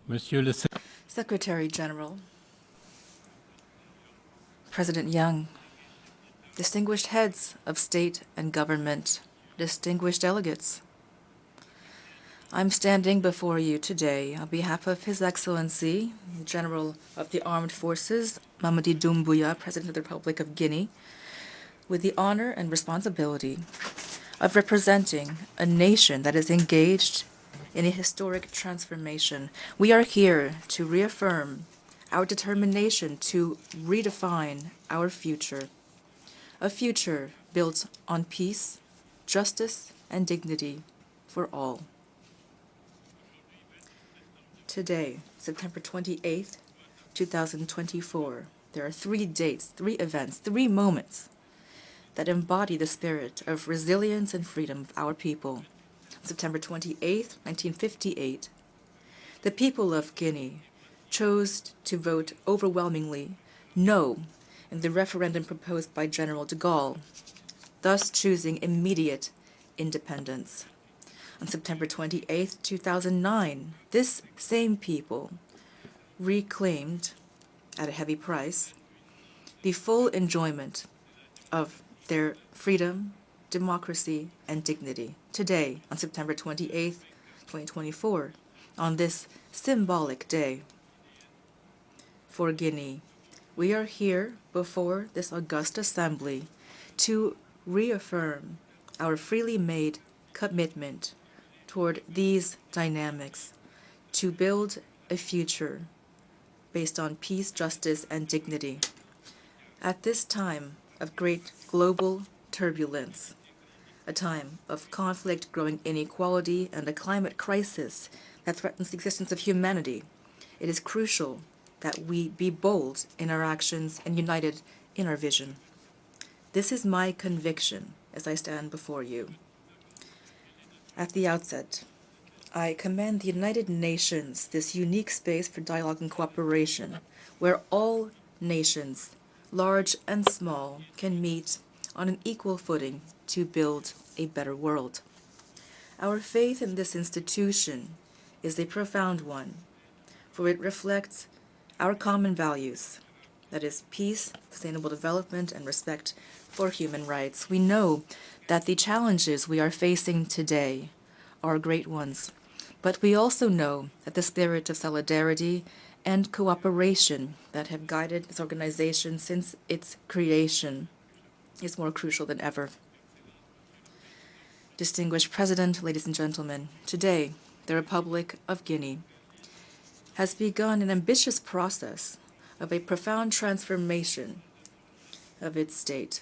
Monsieur le Secretary General, President Young, distinguished heads of state and government, distinguished delegates, I'm standing before you today on behalf of His Excellency, General of the Armed Forces, Amadou Oury, President of the Republic of Guinea, with the honor and responsibility of representing a nation that is engaged in a historic transformation. We are here to reaffirm our determination to redefine our future, a future built on peace, justice, and dignity for all. Today, September 28th, 2024, there are 3 dates, 3 events, 3 moments that embody the spirit of resilience and freedom of our people. September 28th, 1958, the people of Guinea chose to vote overwhelmingly no in the referendum proposed by General de Gaulle, thus choosing immediate independence. On September 28, 2009, this same people reclaimed, at a heavy price, the full enjoyment of their freedom, democracy, and dignity. Today, on September 28, 2024, on this symbolic day for Guinea, we are here before this august assembly to reaffirm our freely made commitment toward these dynamics to build a future based on peace, justice, and dignity. At this time of great global turbulence, a time of conflict, growing inequality, and a climate crisis that threatens the existence of humanity, it is crucial that we be bold in our actions and united in our vision. This is my conviction as I stand before you. At the outset, I commend the United Nations, this unique space for dialogue and cooperation, where all nations, large and small, can meet on an equal footing to build a better world. Our faith in this institution is a profound one, for it reflects our common values, that is, peace, sustainable development, and respect for human rights. We know that the challenges we are facing today are great ones, but we also know that the spirit of solidarity and cooperation that have guided this organization since its creation is more crucial than ever. Distinguished President, ladies and gentlemen, today the Republic of Guinea has begun an ambitious process of a profound transformation of its state,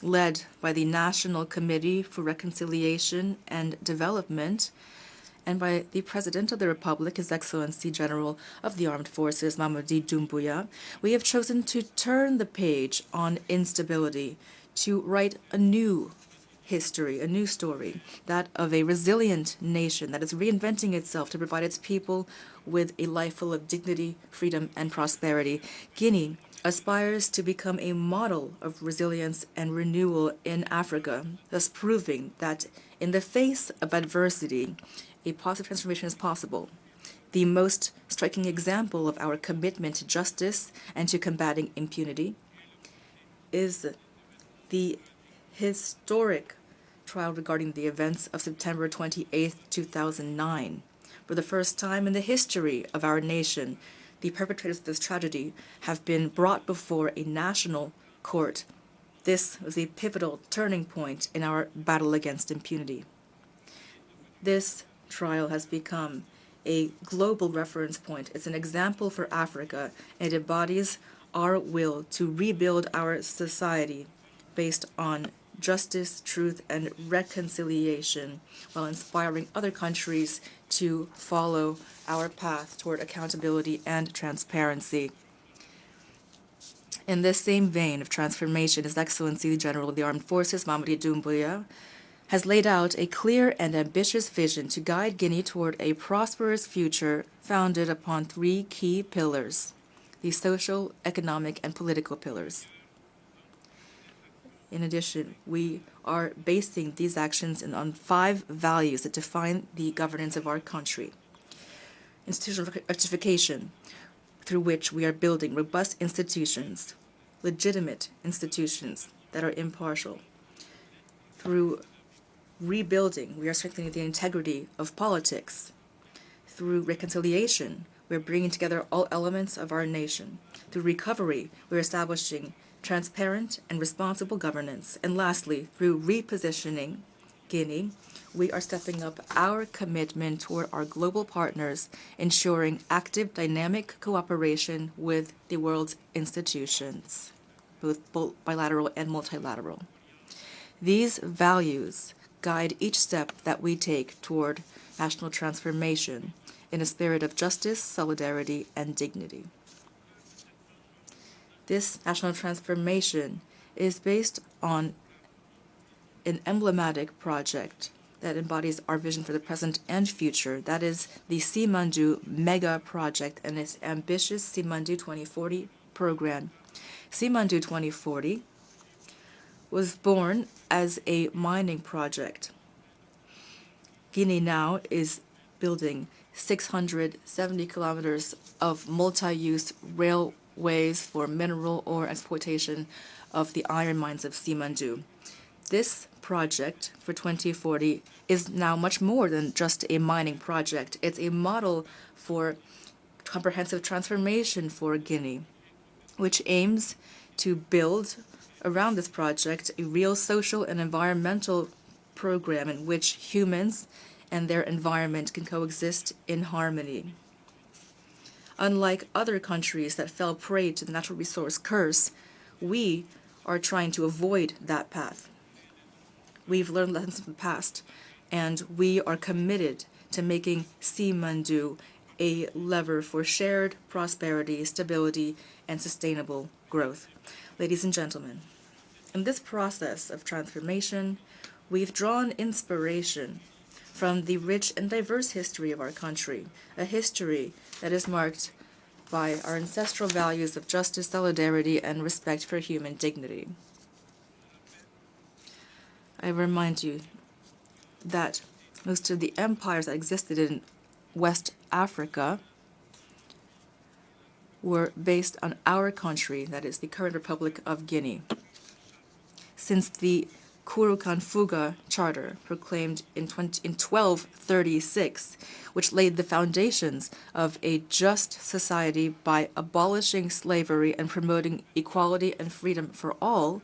led by the National Committee for Reconciliation and Development and by the President of the Republic, His Excellency General of the Armed Forces, Amadou Oury. We have chosen to turn the page on instability, to write a new history, a new story, that of a resilient nation that is reinventing itself to provide its people with a life full of dignity, freedom, and prosperity. Guinea aspires to become a model of resilience and renewal in Africa, thus proving that in the face of adversity, a positive transformation is possible. The most striking example of our commitment to justice and to combating impunity is the historic trial regarding the events of September 28, 2009. For the first time in the history of our nation, the perpetrators of this tragedy have been brought before a national court. This was a pivotal turning point in our battle against impunity. This trial has become a global reference point. It's an example for Africa, and it embodies our will to rebuild our society based on justice, truth, and reconciliation, while inspiring other countries to follow our path toward accountability and transparency. In this same vein of transformation, His Excellency the General of the Armed Forces, Amadou Oury, has laid out a clear and ambitious vision to guide Guinea toward a prosperous future founded upon 3 key pillars: the social, economic, and political pillars. In addition, we are basing these actions on 5 values that define the governance of our country. institutional rectification, through which we are building robust institutions, legitimate institutions that are impartial. Through rebuilding, we are strengthening the integrity of politics. Through reconciliation, we are bringing together all elements of our nation. Through recovery, we are establishing transparent and responsible governance. And lastly, through repositioning Guinea, we are stepping up our commitment toward our global partners, ensuring active, dynamic cooperation with the world's institutions, both bilateral and multilateral. These values guide each step that we take toward national transformation in a spirit of justice, solidarity, and dignity. This national transformation is based on an emblematic project that embodies our vision for the present and future. That is the Simandou mega project and its ambitious Simandou 2040 program. Simandou 2040 was born as a mining project. Guinea now is building 670 kilometers of multi-use railways for mineral ore exploitation of the iron mines of Simandou. This project for 2040 is now much more than just a mining project. It's a model for comprehensive transformation for Guinea, which aims to build around this project a real social and environmental program in which humans and their environment can coexist in harmony. Unlike other countries that fell prey to the natural resource curse, we are trying to avoid that path. We've learned lessons from the past, and we are committed to making Simandou a lever for shared prosperity, stability, and sustainable growth. Ladies and gentlemen, in this process of transformation, we've drawn inspiration from the rich and diverse history of our country, a history that is marked by our ancestral values of justice, solidarity, and respect for human dignity. I remind you that most of the empires that existed in West Africa were based on our country, that is the current Republic of Guinea. Since the Kurukan-Fuga Charter, proclaimed in 1236, which laid the foundations of a just society by abolishing slavery and promoting equality and freedom for all,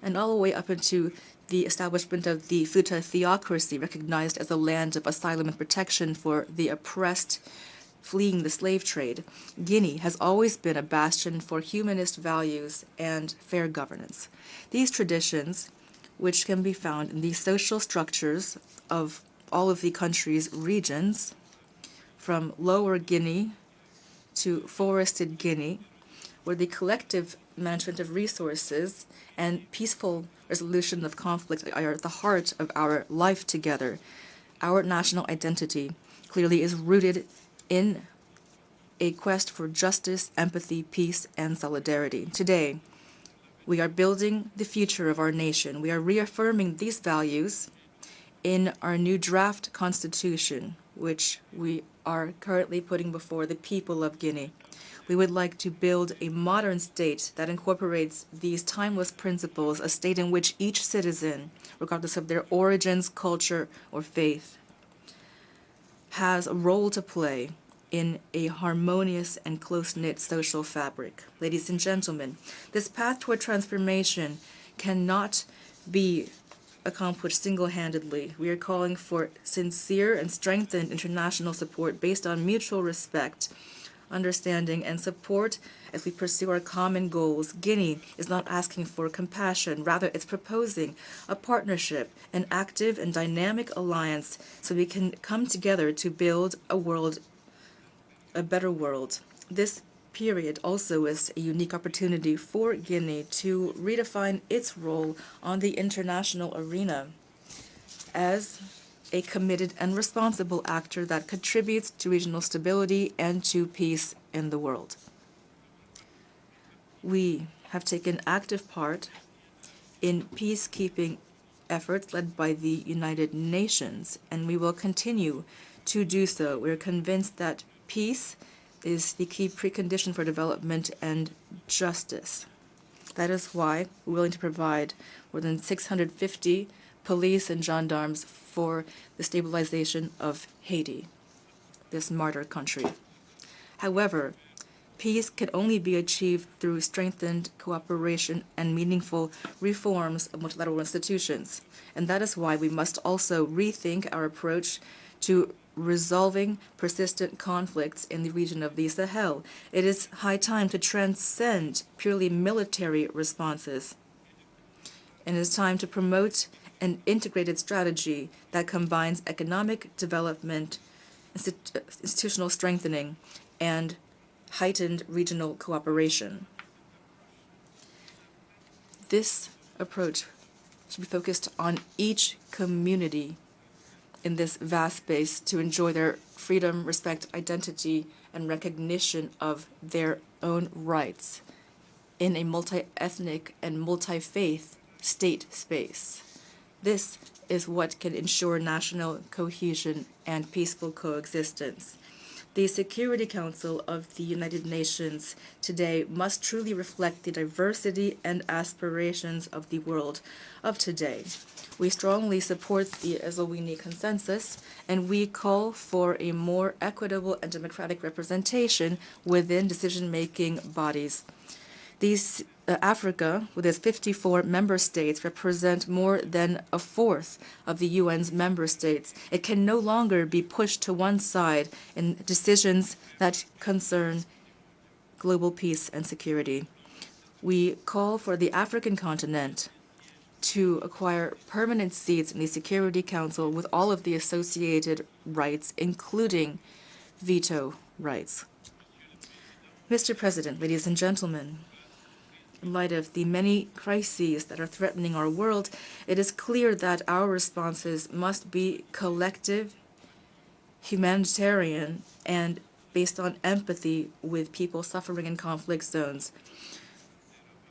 and all the way up into the establishment of the Futa theocracy, recognized as a land of asylum and protection for the oppressed fleeing the slave trade, Guinea has always been a bastion for humanist values and fair governance. These traditions, which can be found in the social structures of all of the country's regions, from Lower Guinea to Forested Guinea, where the collective management of resources and peaceful resolution of conflict are at the heart of our life together. Our national identity clearly is rooted in a quest for justice, empathy, peace, and solidarity. Today, we are building the future of our nation. We are reaffirming these values in our new draft constitution, which we are currently putting before the people of Guinea. We would like to build a modern state that incorporates these timeless principles, a state in which each citizen, regardless of their origins, culture, or faith, has a role to play in a harmonious and close-knit social fabric. Ladies and gentlemen, this path toward transformation cannot be accomplished single-handedly. We are calling for sincere and strengthened international support based on mutual respect, understanding, and support as we pursue our common goals. Guinea is not asking for compassion, rather it's proposing a partnership, an active and dynamic alliance so we can come together to build a better world. This period also is a unique opportunity for Guinea to redefine its role on the international arena as a committed and responsible actor that contributes to regional stability and to peace in the world. We have taken active part in peacekeeping efforts led by the United Nations, and we will continue to do so. We're convinced that peace is the key precondition for development and justice. That is why we're willing to provide more than 650 police and gendarmes for the stabilization of Haiti, this martyr country. However, peace can only be achieved through strengthened cooperation and meaningful reforms of multilateral institutions. And that is why we must also rethink our approach to resolving persistent conflicts in the region of the Sahel. It is high time to transcend purely military responses. And it is time to promote an integrated strategy that combines economic development, institutional strengthening, and heightened regional cooperation. This approach should be focused on each community in this vast space to enjoy their freedom, respect, identity, and recognition of their own rights in a multi-ethnic and multi-faith state space. This is what can ensure national cohesion and peaceful coexistence. The Security Council of the United Nations today must truly reflect the diversity and aspirations of the world of today. We strongly support the Eswatini Consensus, and we call for a more equitable and democratic representation within decision-making bodies. Africa, with its 54 member states, represent more than a fourth of the UN's member states. It can no longer be pushed to one side in decisions that concern global peace and security. We call for the African continent to acquire permanent seats in the Security Council with all of the associated rights, including veto rights. Mr. President, ladies and gentlemen, in light of the many crises that are threatening our world, it is clear that our responses must be collective, humanitarian, and based on empathy with people suffering in conflict zones.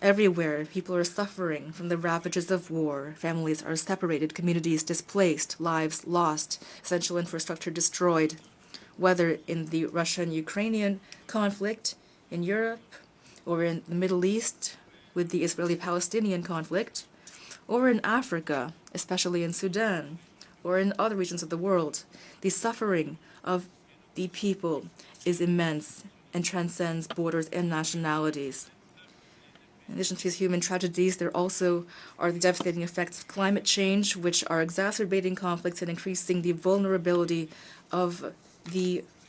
Everywhere, people are suffering from the ravages of war. Families are separated, communities displaced, lives lost, essential infrastructure destroyed. Whether in the Russian-Ukrainian conflict, in Europe, or in the Middle East with the Israeli-Palestinian conflict, or in Africa, especially in Sudan, or in other regions of the world, the suffering of the people is immense and transcends borders and nationalities. In addition to these human tragedies, there also are the devastating effects of climate change, which are exacerbating conflicts and increasing the vulnerability of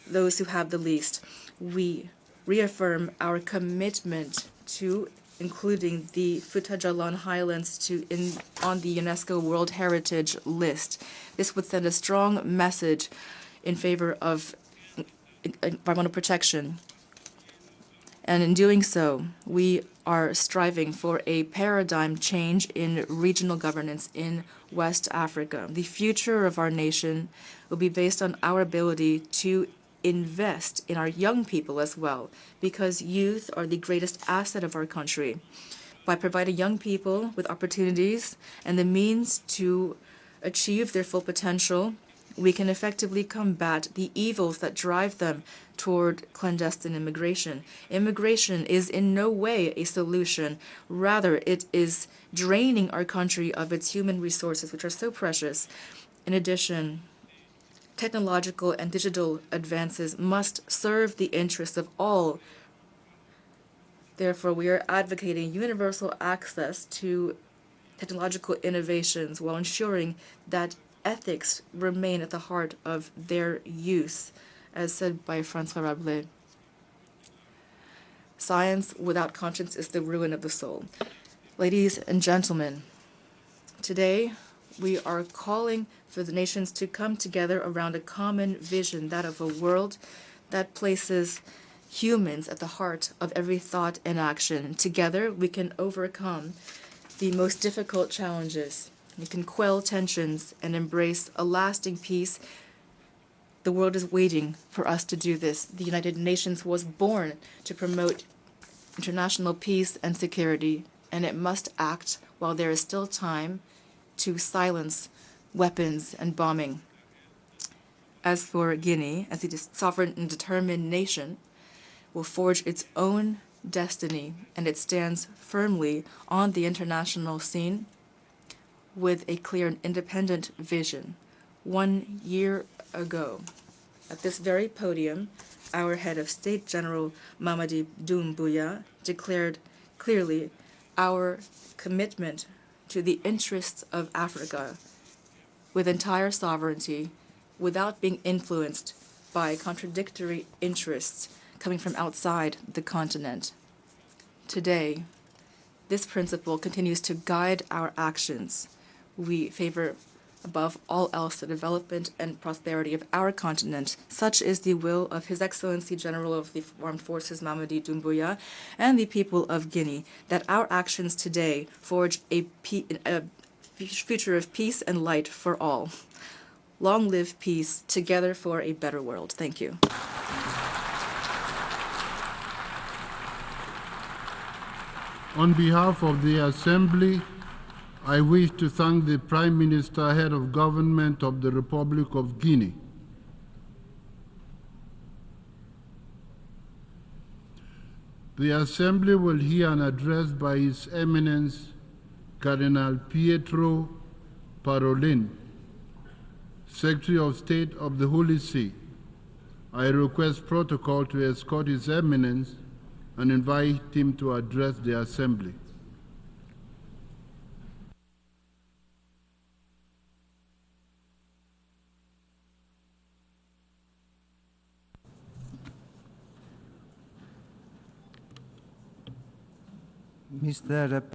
those who have the least. We reaffirm our commitment to including the Fouta-Djallon Highlands on the UNESCO World Heritage List. This would send a strong message in favor of environmental protection. And in doing so, we are striving for a paradigm change in regional governance in West Africa. The future of our nation will be based on our ability to invest in our young people as well, because youth are the greatest asset of our country. By providing young people with opportunities and the means to achieve their full potential, we can effectively combat the evils that drive them toward clandestine immigration. Immigration is in no way a solution. Rather, it is draining our country of its human resources, which are so precious. In addition, technological and digital advances must serve the interests of all. Therefore, we are advocating universal access to technological innovations while ensuring that ethics remain at the heart of their use, as said by François Rabelais. Science without conscience is the ruin of the soul. Ladies and gentlemen, today we are calling for the nations to come together around a common vision, that of a world that places humans at the heart of every thought and action. Together, we can overcome the most difficult challenges. We can quell tensions and embrace a lasting peace. The world is waiting for us to do this. The United Nations was born to promote international peace and security, and it must act while there is still time to silence weapons and bombing. As for Guinea, as a sovereign and determined nation, will forge its own destiny, and it stands firmly on the international scene with a clear and independent vision. 1 year ago, at this very podium, our head of state, General Amadou Oury, declared clearly our commitment to the interests of Africa with entire sovereignty, without being influenced by contradictory interests coming from outside the continent. Today, this principle continues to guide our actions. We favor, above all else, the development and prosperity of our continent. Such is the will of His Excellency General of the Armed Forces, Amadou Oury, and the people of Guinea, that our actions today forge a future of peace and light for all. Long live peace, together for a better world. Thank you. On behalf of the Assembly, I wish to thank the Prime Minister, Head of Government of the Republic of Guinea. The Assembly will hear an address by His Eminence, Cardinal Pietro Parolin, Secretary of State of the Holy See. I request protocol to escort His Eminence and invite him to address the Assembly. Mr.